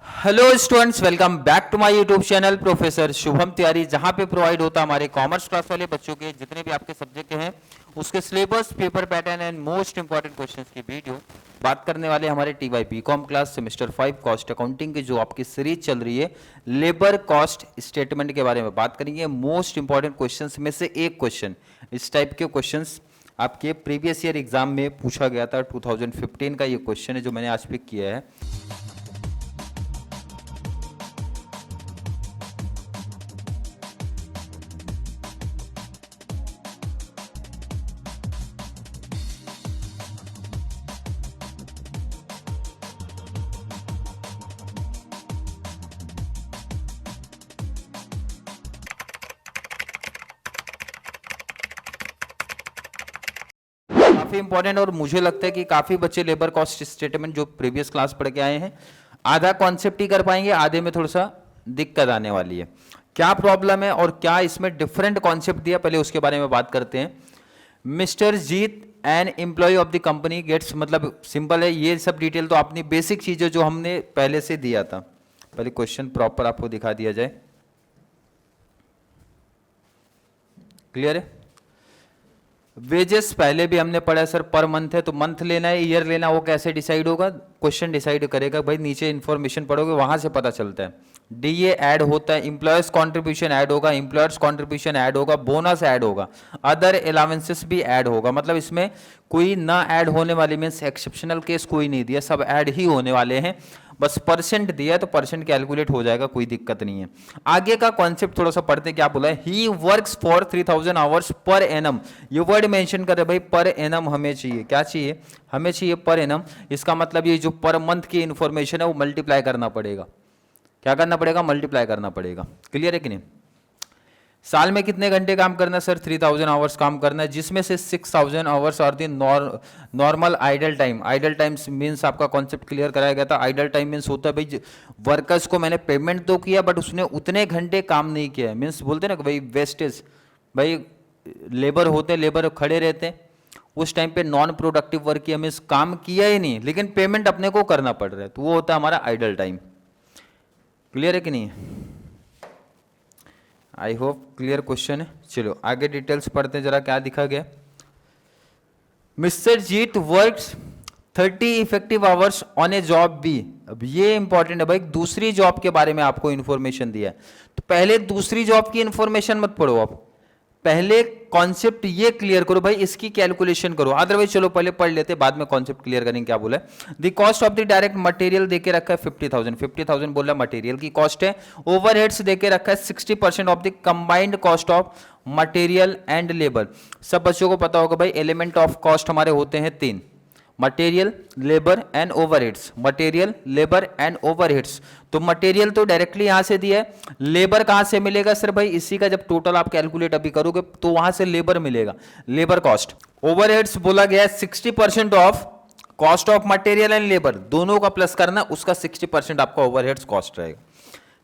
Hello students, welcome back to my YouTube channel professor Shubham Tiwari, जहां पे provide होता है हमारे कॉमर्स क्लास वाले बच्चों के जितने भी आपके सब्जेक्ट हैं उसके syllabus, paper pattern and most important questions की वीडियो। बात करने वाले हमारे T Y B com class semester 5 cost accounting की जो आपकी सीरीज चल रही है लेबर कॉस्ट स्टेटमेंट के बारे में बात करेंगे। मोस्ट इंपॉर्टेंट क्वेश्चंस में से एक क्वेश्चन, इस टाइप के क्वेश्चंस आपके प्रीवियस ईयर एग्जाम में पूछा गया था। 2015 का ये क्वेश्चन है जो मैंने आज पिक किया है। काफी इंपॉर्टेंट और मुझे लगता है कि काफी बच्चे लेबर कॉस्ट स्टेटमेंट जो प्रीवियस क्लास पढ़ के आए हैं आधा कॉन्सेप्ट ही कर पाएंगे, आधे में थोड़ा सा दिक्कत आने वाली है। क्या प्रॉब्लम है और क्या इसमें डिफरेंट कॉन्सेप्ट दिया, पहले उसके बारे में बात करते हैं। Mister Jeet an employ of the company gets, मतलब सिंपल है, ये सब डिटेल तो अपनी बेसिक चीजें जो हमने पहले से दिया था। पहले क्वेश्चन प्रॉपर आपको दिखा दिया जाए, क्लियर है। वेजेस पहले भी हमने पढ़ा सर, पर मंथ है तो मंथ लेना है, ईयर लेना, वो कैसे डिसाइड होगा, क्वेश्चन डिसाइड करेगा। भाई नीचे इंफॉर्मेशन पढ़ोगे वहां से पता चलता है। डीए ऐड होता है, इंप्लॉयर्स कंट्रीब्यूशन ऐड होगा, इंप्लॉयर्स कंट्रीब्यूशन ऐड होगा, बोनस ऐड होगा, अदर अलाउंसेस भी ऐड होगा। मतलब इसमें कोई ना ऐड होने वाली मीन्स एक्सेप्शनल केस कोई नहीं दिया, सब ऐड ही होने वाले हैं। बस परसेंट दिया तो परसेंट कैलकुलेट हो जाएगा, कोई दिक्कत नहीं है। आगे का कॉन्सेप्ट थोड़ा सा पढ़ते हैं। क्या बोला है, he works for 3000 hours per annum. ये वर्ड मेंशन कर रहे भाई, पर एनम हमें चाहिए, क्या चाहिए, हमें चाहिए पर एनम। इसका मतलब ये जो पर मंथ की इंफॉर्मेशन है वो मल्टीप्लाई करना पड़ेगा। क्या करना पड़ेगा, मल्टीप्लाई करना पड़ेगा। क्लियर है कि नहीं। साल में कितने घंटे काम करना है सर, 3000 आवर्स काम करना है, जिसमें से 6000 आवर्स और the normal idle time. Idle times means आपका कॉन्सेप्ट क्लियर कराया गया था। आइडल टाइम मींस होता है भाई वर्कर्स को मैंने पेमेंट तो किया बट उसने उतने घंटे काम नहीं किया है, मीन्स बोलते ना कि भाई वेस्टेज। भाई लेबर होते, लेबर खड़े रहते हैं, उस टाइम पे नॉन प्रोडक्टिव वर्क किया, मीन्स काम किया ही नहीं लेकिन पेमेंट अपने को करना पड़ रहा है, तो वो होता है हमारा आइडल टाइम। क्लियर है कि नहीं। आई होप क्लियर क्वेश्चन है। चलो आगे डिटेल्स पढ़ते हैं, जरा क्या दिखा गया। Mister Jeet works 30 effective hours on a job B. अब ये इंपॉर्टेंट है भाई, दूसरी जॉब के बारे में आपको इंफॉर्मेशन दिया है, तो पहले दूसरी जॉब की इंफॉर्मेशन मत पढ़ो, आप पहले कॉन्सेप्ट ये क्लियर करो भाई, इसकी कैलकुलेशन करो। अदरवाइज चलो पहले पढ़ लेते, बाद में कॉन्सेप्ट क्लियर करेंगे। क्या बोला है, the cost of the direct material देके रखा है 50,000। 50,000 बोला मटेरियल की कॉस्ट है। ओवरहेड्स देके रखा है 60% of the combined cost of material and labour. सब बच्चों को पता होगा भाई, एलिमेंट ऑफ कॉस्ट हमारे होते हैं तीन, material, labour and overheads. Material, labour and overheads. तो मटेरियल तो डायरेक्टली यहां से दिया है, लेबर कहां से मिलेगा सर, भाई इसी का जब टोटल आप कैलकुलेट अभी करोगे तो वहां से लेबर मिलेगा, लेबर कॉस्ट। ओवरहेड्स बोला गया है 60% of cost of material and labour, दोनों का प्लस करना, उसका 60% आपका ओवरहेड्स कॉस्ट रहेगा।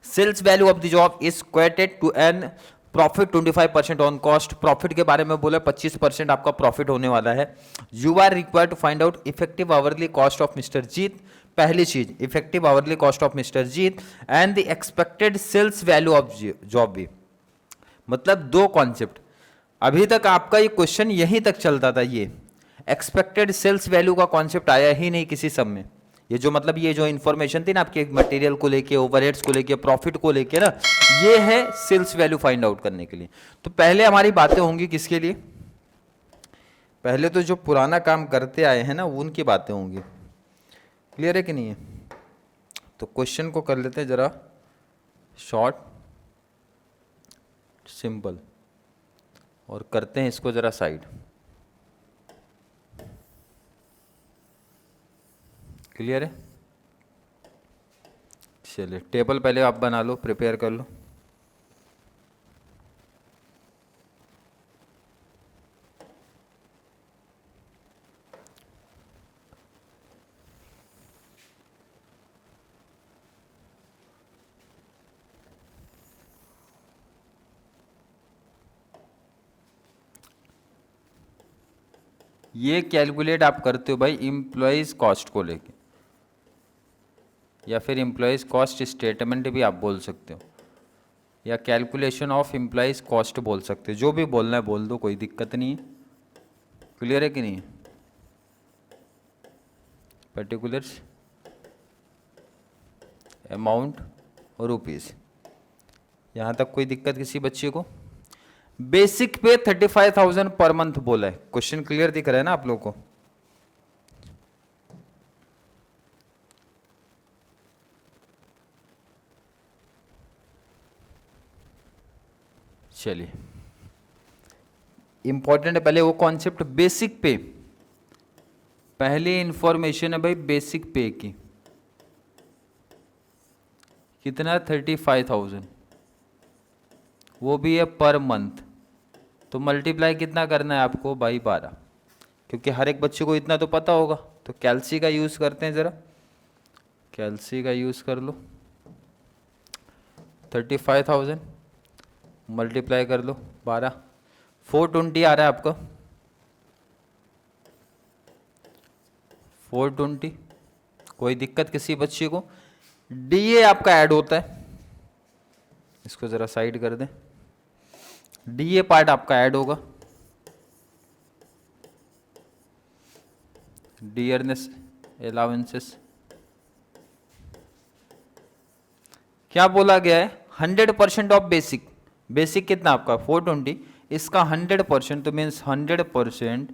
Sales value of the job is quoted to an profit 25% on cost. Profit के बारे में बोला 25% आपका प्रॉफिट होने वाला है। You are required to find out effective hourly cost of mister Jeet. पहली चीज effective hourly cost of mister Jeet and the expected sales value of job भी। मतलब दो कॉन्सेप्ट, अभी तक आपका ये क्वेश्चन यहीं तक चलता था, ये एक्सपेक्टेड सेल्स वैल्यू का कॉन्सेप्ट आया ही नहीं किसी सब में। ये जो मतलब ये जो इंफॉर्मेशन थी ना आपके मटेरियल को लेके, ओवरहेड्स को लेके, प्रॉफिट को लेके ना, ये है सेल्स वैल्यू फाइंड आउट करने के लिए। तो पहले हमारी बातें होंगी किसके लिए, पहले तो जो पुराना काम करते आए हैं ना उनकी बातें होंगी। क्लियर है कि नहीं है। तो क्वेश्चन को कर लेते हैं जरा शॉर्ट सिंपल और करते हैं इसको जरा साइड। क्लियर है। चलिए टेबल पहले आप बना लो, प्रिपेयर कर लो। ये कैलकुलेट आप करते हो भाई इम्प्लॉइज कॉस्ट को लेके, या फिर एम्प्लॉयज़ कॉस्ट स्टेटमेंट भी आप बोल सकते हो, या कैलकुलेशन ऑफ एम्प्लॉयज़ कॉस्ट बोल सकते हो। जो भी बोलना है बोल दो, कोई दिक्कत नहीं है। क्लियर है कि नहीं? पर्टिकुलर्स, अमाउंट और रुपीज़, यहाँ तक कोई दिक्कत किसी बच्चे को? बेसिक पे 35,000 पर मंथ बोला है। क्वेश्चन क्लियर दिख रहा है ना आप लोगों को? चलिए, इंपॉर्टेंट है पहले वो कॉन्सेप्ट बेसिक पे। पहली इंफॉर्मेशन है भाई बेसिक पे की, कितना? 35,000, वो भी है पर मंथ। तो मल्टीप्लाई कितना करना है आपको भाई? 12, क्योंकि हर एक बच्चे को इतना तो पता होगा। तो कैलसी का यूज़ करते हैं, ज़रा कैलसी का यूज़ कर लो। 35,000 मल्टीप्लाई कर लो 12, 420 आ रहा है आपका। 420, कोई दिक्कत किसी बच्चे को? डीए आपका ऐड होता है, इसको ज़रा साइड कर दें। डीए पार्ट आपका ऐड होगा, डियरनेस अलाउंसेस। क्या बोला गया है? 100% ऑफ बेसिक। बेसिक कितना आपका? 420, इसका 100%, तो मीन्स 100%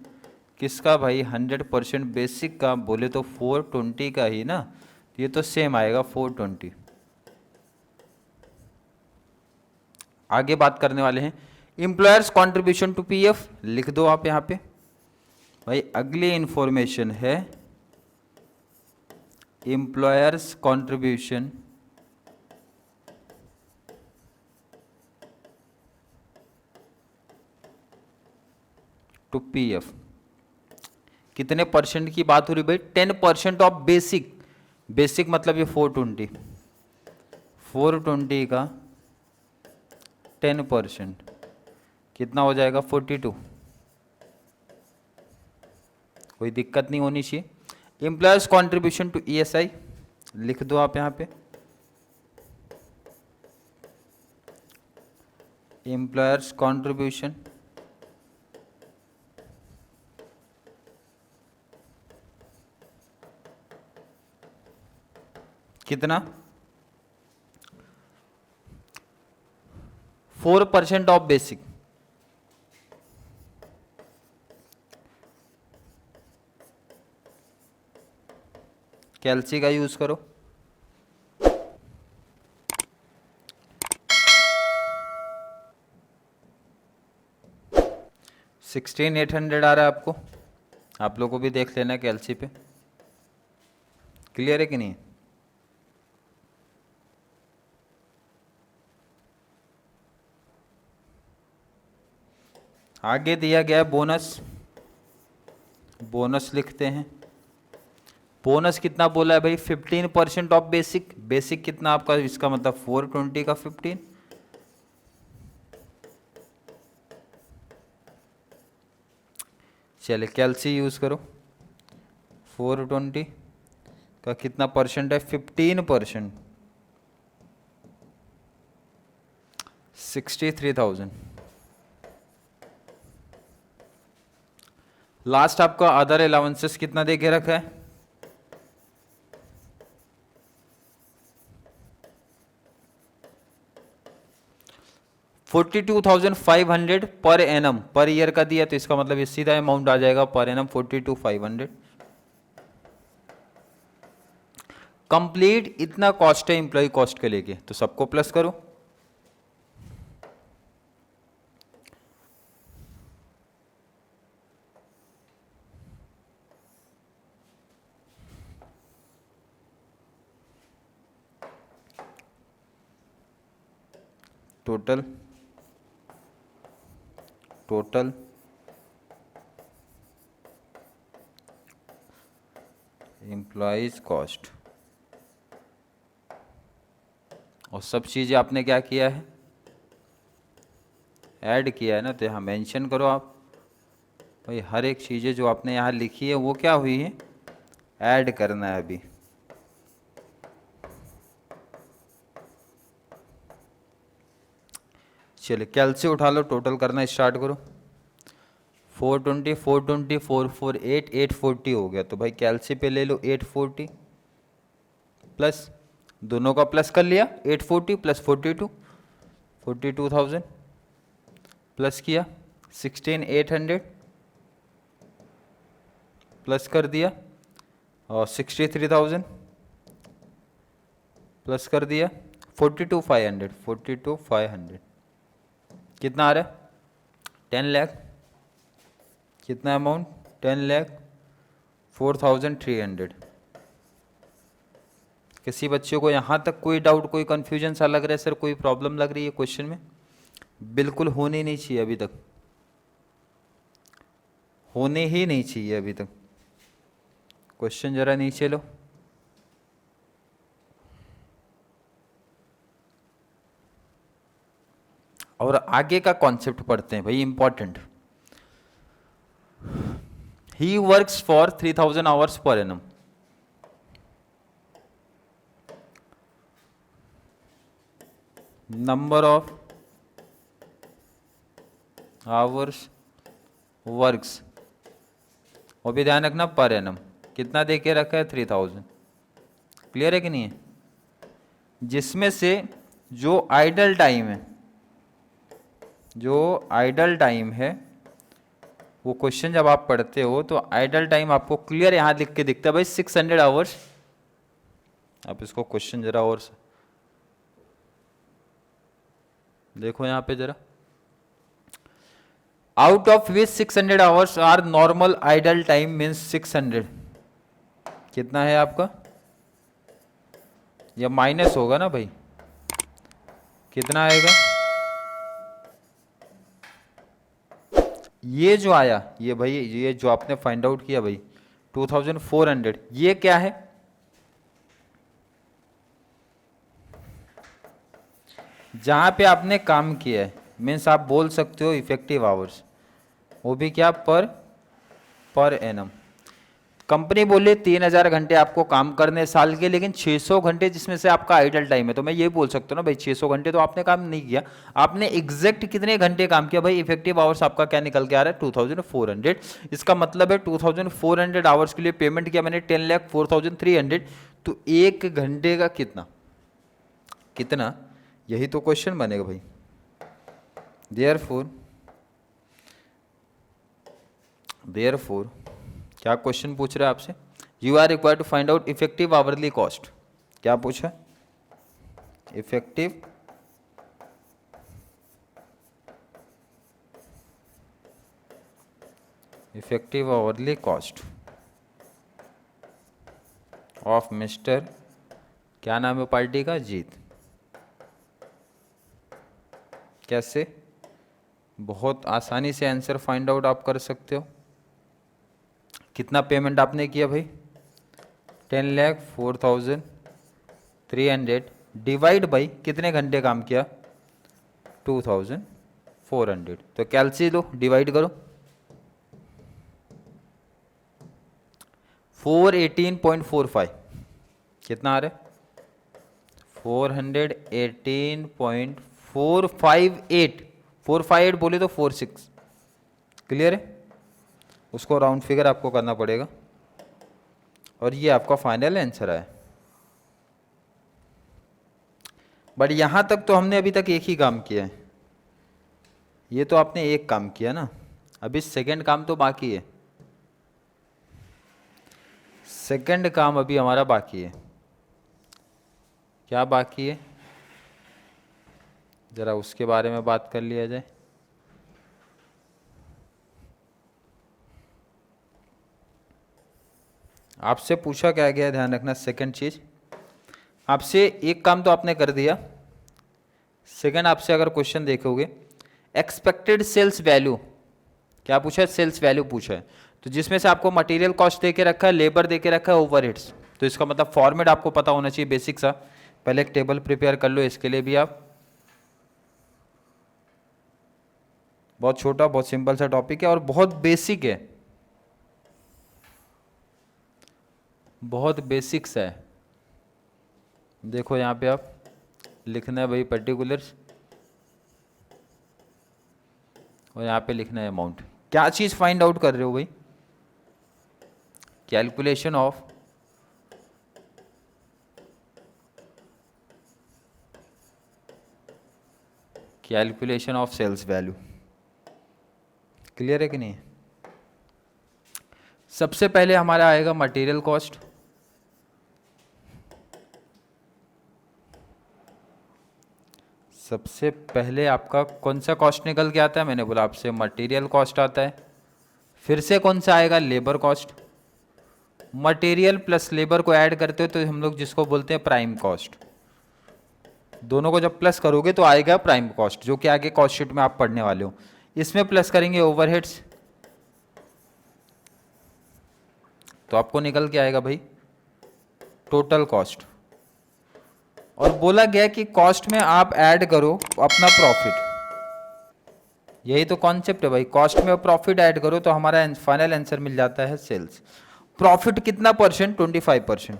किसका भाई? 100% बेसिक का बोले तो 420 का ही ना, ये तो सेम आएगा 420। आगे बात करने वाले हैं एम्प्लॉयर्स कंट्रीब्यूशन टू पीएफ, लिख दो आप यहाँ पे भाई। अगली इंफॉर्मेशन है एम्प्लॉयर्स कंट्रीब्यूशन टू पीएफ। कितने परसेंट की बात हो रही भाई? 10% ऑफ बेसिक। बेसिक मतलब ये 420, 420 का 10% कितना हो जाएगा? 42। कोई दिक्कत नहीं होनी चाहिए। एम्प्लॉयर्स कंट्रीब्यूशन टू ईएसआई लिख दो आप यहाँ पे। एम्प्लॉयर्स कंट्रीब्यूशन कितना? 4% ऑफ बेसिक। कैलसी का यूज करो। 16,800 आ रहा है आपको। आप लोगों को भी देख लेना कैलसी पे। क्लियर है कि नहीं? आगे दिया गया है बोनस। बोनस लिखते हैं। बोनस कितना बोला है भाई? 15% ऑफ बेसिक। बेसिक कितना आपका? इसका मतलब 420 का 15। चलिए कैलसी यूज करो। 420 का कितना परसेंट है? 15%, 63,000। लास्ट आपका अदर अलाउंसेस कितना दे के रखा है? 42,500 पर एनम, पर ईयर का दिया, तो इसका मतलब ये सीधा अमाउंट आ जाएगा पर एनम 42,500। कंप्लीट इतना कॉस्ट है एम्प्लॉय कॉस्ट के लेके, तो सबको प्लस करो। टोटल टोटल एम्प्लॉयज कॉस्ट, और सब चीज़ें आपने क्या किया है? ऐड किया है ना, तो यहाँ मेंशन करो आप भाई। हर एक चीज़ें जो आपने यहाँ लिखी है वो क्या हुई है? ऐड करना है अभी। चलिए कैलसी उठा लो, टोटल करना स्टार्ट करो। 420 420 448 840 हो गया। तो भाई कैलसी पे ले लो 840 प्लस दोनों का प्लस कर लिया, 840 प्लस 42 42,000 प्लस किया 16,800 प्लस कर दिया और 63,000 प्लस कर दिया 42,500 42,500 कितना आ रहा है 10 लाख। कितना अमाउंट 10,04,300। किसी बच्चे को यहाँ तक कोई डाउट, कोई कन्फ्यूजन सा लग रहा है सर, कोई प्रॉब्लम लग रही है क्वेश्चन में? बिल्कुल होनी नहीं चाहिए अभी तक, होने ही नहीं चाहिए अभी तक। क्वेश्चन जरा नीचे लो। और आगे का कॉन्सेप्ट पढ़ते हैं भाई, important. He works for 3,000 hours per annum. Number of hours works, वो भी ध्यान रखना पर एनम। कितना दे के रखा है 3,000। क्लियर है कि नहीं है? जिसमें से जो आइडल टाइम है, जो आइडल टाइम है, वो क्वेश्चन जब आप पढ़ते हो तो आइडल टाइम आपको क्लियर यहां लिख के दिखता है भाई 600 आवर्स। आप इसको क्वेश्चन जरा और देखो यहां पे जरा, out of which 600 hours are normal idle time means 600 कितना है आपका, या माइनस होगा ना भाई, कितना आएगा? ये जो आया, ये भाई ये जो आपने फाइंड आउट किया भाई 2400, ये क्या है? जहां पे आपने काम किया है, मीन्स आप बोल सकते हो इफेक्टिव आवर्स, वो भी क्या पर एनम। कंपनी बोले 3,000 घंटे आपको काम करने साल के, लेकिन 600 घंटे जिसमें से आपका आइडल टाइम है, तो मैं ये बोल सकता हूँ ना भाई 600 घंटे तो आपने काम नहीं किया, आपने एग्जैक्ट कितने घंटे काम किया भाई? इफेक्टिव आवर्स आपका क्या निकल के आ रहा है 2400। इसका मतलब है 2400 आवर्स के लिए पेमेंट किया मैंने 10,04,300। तो एक घंटे का कितना कितना, यही तो क्वेश्चन बनेगा भाई। देयरफॉर क्या क्वेश्चन पूछ रहा है आपसे? You are required to find out effective hourly cost. क्या पूछा? Effective hourly cost of mister, क्या नाम है पार्टी का? जीत। कैसे? बहुत आसानी से आंसर फाइंड आउट आप कर सकते हो। कितना पेमेंट आपने किया भाई? 10,04,300 डिवाइड बाई कितने घंटे काम किया? 2,400। तो कैलसी लो, डिवाइड करो, 418.45 कितना आ रहा है? 418.458। 458 बोले तो 46। क्लियर है? उसको राउंड फिगर आपको करना पड़ेगा, और ये आपका फाइनल आंसर है। बट यहां तक तो हमने अभी तक एक ही काम किया है, ये तो आपने एक काम किया ना, अभी सेकंड काम तो बाकी है। सेकंड काम अभी हमारा बाकी है। क्या बाकी है, जरा उसके बारे में बात कर लिया जाए। आपसे पूछा क्या गया, ध्यान रखना। सेकंड चीज, आपसे एक काम तो आपने कर दिया। सेकंड आपसे अगर क्वेश्चन देखोगे, एक्सपेक्टेड सेल्स वैल्यू, क्या पूछा है? सेल्स वैल्यू पूछा है। तो जिसमें से आपको मटेरियल कॉस्ट दे के रखा है, लेबर दे के रखा है, ओवरहेड्स, तो इसका मतलब फॉर्मेट आपको पता होना चाहिए बेसिक सा। पहले एक टेबल प्रिपेयर कर लो, इसके लिए भी आप, बहुत छोटा बहुत सिंपल सा टॉपिक है और बहुत बेसिक है, बहुत बेसिक्स है। देखो यहाँ पे आप लिखना है भाई पर्टिकुलर्स, और यहाँ पे लिखना है अमाउंट। क्या चीज़ फाइंड आउट कर रहे हो भाई? Calculation of sales value. Clear है कि नहीं? सबसे पहले हमारा आएगा मटेरियल कॉस्ट। सबसे पहले आपका कौन सा कॉस्ट निकल के आता है? मैंने बोला आपसे मटेरियल कॉस्ट आता है। फिर से कौन सा आएगा? Labour cost. Material plus labour को ऐड करते हो तो हम लोग जिसको बोलते हैं प्राइम कॉस्ट। दोनों को जब प्लस करोगे तो आएगा प्राइम कॉस्ट, जो कि आगे कॉस्ट शीट में आप पढ़ने वाले हो। इसमें प्लस करेंगे ओवरहेड्स, तो आपको निकल के आएगा भाई टोटल कॉस्ट। और बोला गया कि कॉस्ट में आप ऐड करो अपना प्रॉफिट। यही तो कॉन्सेप्ट है भाई, कॉस्ट में प्रॉफिट ऐड करो तो हमारा फाइनल आंसर मिल जाता है सेल्स। प्रॉफिट कितना परसेंट? 25%।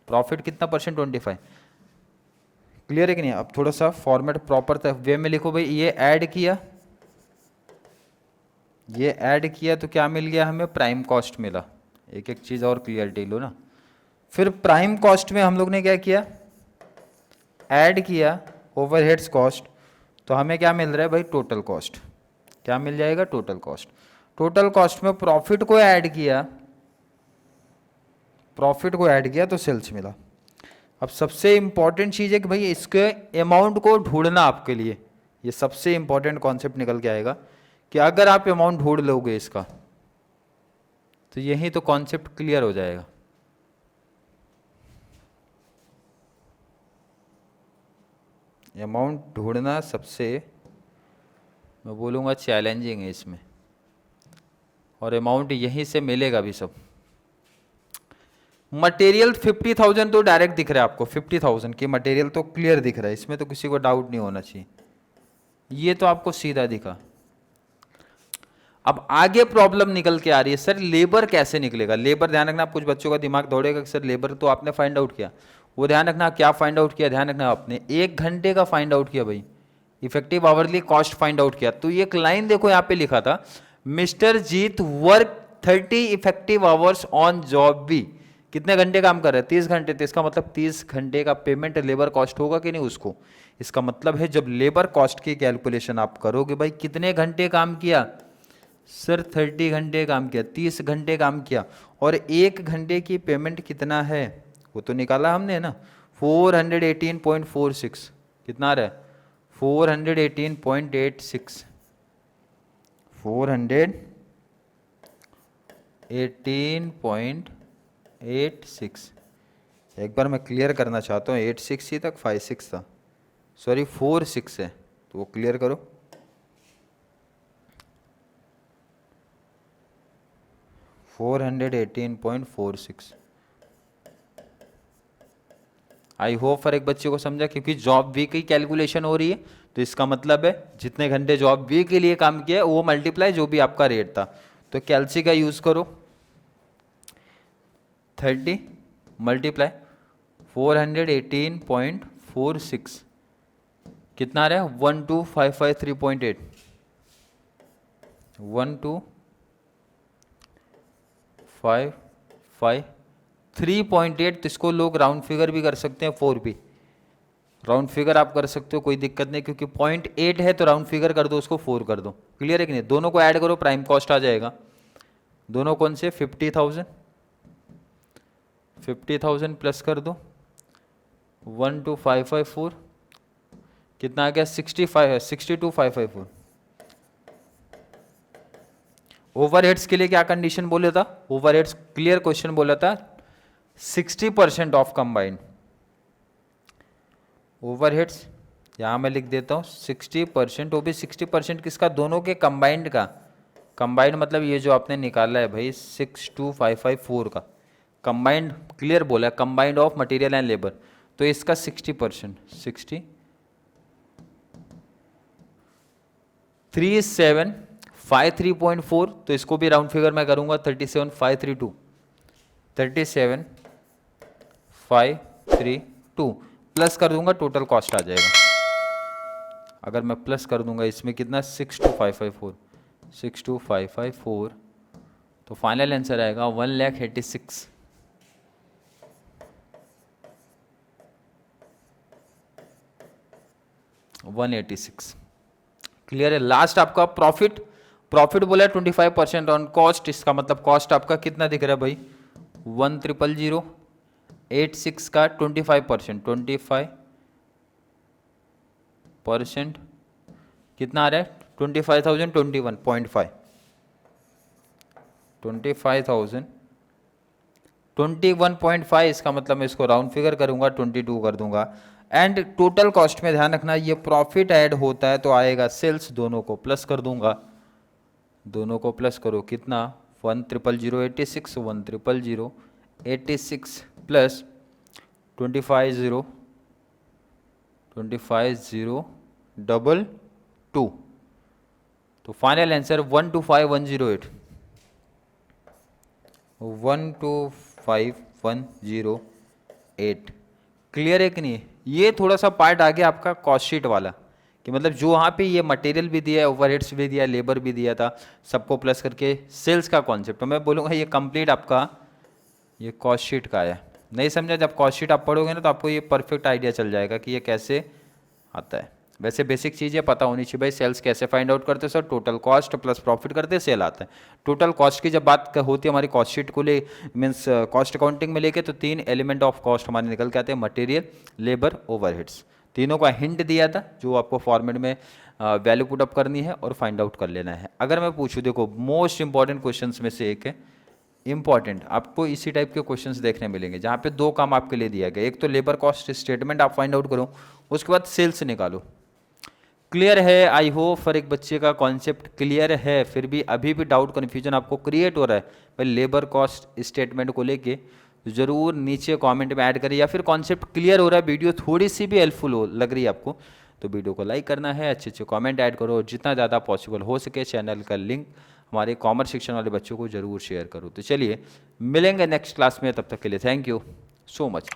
प्रॉफिट कितना परसेंट? 25। क्लियर है कि नहीं? अब थोड़ा सा फॉर्मेट प्रॉपर वे में लिखो भाई। ये ऐड किया, ये ऐड किया तो क्या मिल गया हमें? प्राइम कॉस्ट मिला। एक एक चीज़ और क्लियरिटी लो ना। फिर प्राइम कॉस्ट में हम लोग ने क्या किया? ऐड किया ओवरहेड्स कॉस्ट, तो हमें क्या मिल रहा है भाई? Total cost. क्या मिल जाएगा? Total cost. टोटल कॉस्ट में प्रॉफिट को ऐड किया, प्रॉफिट को ऐड किया तो सेल्स मिला। अब सबसे इंपॉर्टेंट चीज़ है कि भाई इसके अमाउंट को ढूंढना आपके लिए, ये सबसे इंपॉर्टेंट कॉन्सेप्ट निकल के आएगा कि अगर आप अमाउंट ढूंढ लोगे इसका तो यही तो कॉन्सेप्ट क्लियर हो जाएगा। अमाउंट ढूंढना सबसे, मैं बोलूँगा, चैलेंजिंग है इसमें, और अमाउंट यहीं से मिलेगा भी सब। मटेरियल 50,000 तो डायरेक्ट दिख रहा है आपको, 50,000 की मटेरियल तो क्लियर दिख रहा है, इसमें तो किसी को डाउट नहीं होना चाहिए। ये तो आपको सीधा दिखा। अब आगे प्रॉब्लम निकल के आ रही है, सर लेबर कैसे निकलेगा? लेबर, ध्यान रखना, आप कुछ बच्चों का दिमाग दौड़ेगा कि सर लेबर तो आपने फाइंड आउट किया। वो ध्यान रखना क्या फाइंड आउट किया, ध्यान रखना आपने 1 घंटे का फाइंड आउट किया भाई, effective hourly cost find out किया। तो एक लाइन देखो यहाँ पे लिखा था, mister Jeet work 30 effective hours on job B. कितने घंटे काम कर रहे हैं? 30 घंटे। तो इसका मतलब 30 घंटे का पेमेंट लेबर कॉस्ट होगा कि नहीं उसको? इसका मतलब है जब लेबर कॉस्ट की कैलकुलेशन आप करोगे भाई, कितने घंटे काम किया? सर 30 घंटे काम किया, 30 घंटे काम किया, और 1 घंटे की पेमेंट कितना है वो तो निकाला हमने ना, 418.46। कितना आ रहा है? 418.86। 418.86। एक बार मैं क्लियर करना चाहता हूँ, 86 ही तक 56 था, सॉरी 46 है, तो वो क्लियर करो। $418.46। आई होप हर एक बच्चे को समझा, क्योंकि जॉब वीक की कैलकुलेशन हो रही है, तो इसका मतलब है जितने घंटे जॉब वीक के लिए काम किया वो मल्टीप्लाई जो भी आपका रेट था। तो कैलसी का यूज करो, 30 मल्टीप्लाई 418.46 कितना आ रहा है? 12553.8। 12553.8। तो इसको लोग राउंड फिगर भी कर सकते हैं, 4 भी राउंड फिगर आप कर सकते हो, कोई दिक्कत नहीं, क्योंकि 0.8 है तो राउंड फिगर कर दो, उसको 4 कर दो। क्लियर है कि नहीं? दोनों को ऐड करो, प्राइम कॉस्ट आ जाएगा। दोनों कौन से? 50,000 प्लस कर दो 12554, कितना आ गया? 62,554। ओवरहेड्स के लिए क्या कंडीशन बोला था? ओवरहेड्स क्लियर क्वेश्चन बोला था, 60% ऑफ कंबाइंड ओवरहेड्स। यहां मैं लिख देता हूं 60%, वो भी 60% किसका? दोनों के कंबाइंड का। कंबाइंड मतलब ये जो आपने निकाला है भाई 62,554 का कंबाइंड, क्लियर बोला, combined of material and labour, तो इसका 60%, 3753.4। तो इसको भी राउंड फिगर मैं करूंगा 37,532, 37,532 प्लस कर दूंगा, टोटल कॉस्ट आ जाएगा। अगर मैं प्लस कर दूंगा इसमें कितना 62554 तो फाइनल आंसर आएगा 1,86,000। क्लियर है। लास्ट आपका प्रॉफिट बोला 25% ऑन कॉस्ट, इसका मतलब कॉस्ट आपका कितना दिख रहा है भाई 1,00,086 का 25% कितना आ रहा है 25,021.5 21.5 इसका मतलब मैं इसको राउंड फिगर करूंगा 22 कर दूंगा। एंड टोटल कॉस्ट में ध्यान रखना ये प्रॉफिट ऐड होता है तो आएगा सेल्स, दोनों को प्लस कर दूंगा, दोनों को प्लस करो कितना 1,00,086 1,00,086 प्लस 25,022 तो फाइनल आंसर 125,108 125,108। क्लियर है कि नहीं। ये थोड़ा सा पार्ट आ गया आपका कॉस्ट शीट वाला कि मतलब जो वहाँ पे ये मटेरियल भी दिया है, ओवरहेड्स भी दिया, लेबर भी दिया था, सबको प्लस करके सेल्स का कॉन्सेप्ट। तो मैं बोलूँगा ये कंप्लीट आपका ये कॉस्ट शीट का है। नहीं समझा, जब कॉस्ट शीट आप पढ़ोगे ना तो आपको ये परफेक्ट आइडिया चल जाएगा कि ये कैसे आता है। वैसे बेसिक चीज़ें पता होनी चाहिए भाई, सेल्स कैसे फाइंड आउट करते हैं sir, total cost plus profit करते हैं, सेल आता है। टोटल कॉस्ट की जब बात होती है हमारी कॉस्ट शीट को ले मीन्स कॉस्ट अकाउंटिंग में लेके, तो 3 एलिमेंट ऑफ कॉस्ट हमारे निकल के आते हैं, मटेरियल, लेबर, ओवरहेड्स। तीनों का हिंट दिया था जो आपको फॉर्मेट में वैल्यू पुट अप करनी है और फाइंड आउट कर लेना है। अगर मैं पूछूँ, देखो मोस्ट इंपॉर्टेंट क्वेश्चन में से एक है, इंपॉर्टेंट आपको इसी टाइप के क्वेश्चंस देखने मिलेंगे जहाँ पे 2 काम आपके लिए दिया गया। एक तो लेबर कॉस्ट स्टेटमेंट आप फाइंड आउट करो, उसके बाद सेल्स निकालो। क्लियर है, आई होप फॉर एक बच्चे का कॉन्सेप्ट क्लियर है। फिर भी अभी भी डाउट कन्फ्यूजन आपको क्रिएट हो रहा है भाई लेबर कॉस्ट स्टेटमेंट को लेके, ज़रूर नीचे कमेंट में ऐड करिए। या फिर कॉन्सेप्ट क्लियर हो रहा है, वीडियो थोड़ी सी भी हेल्पफुल हो लग रही है आपको, तो वीडियो को लाइक करना है, अच्छे अच्छे कमेंट ऐड करो, और जितना ज़्यादा पॉसिबल हो सके चैनल का लिंक हमारे कॉमर्स सेक्शन वाले बच्चों को ज़रूर शेयर करो। तो चलिए मिलेंगे नेक्स्ट क्लास में, तब तक के लिए थैंक यू सो मच।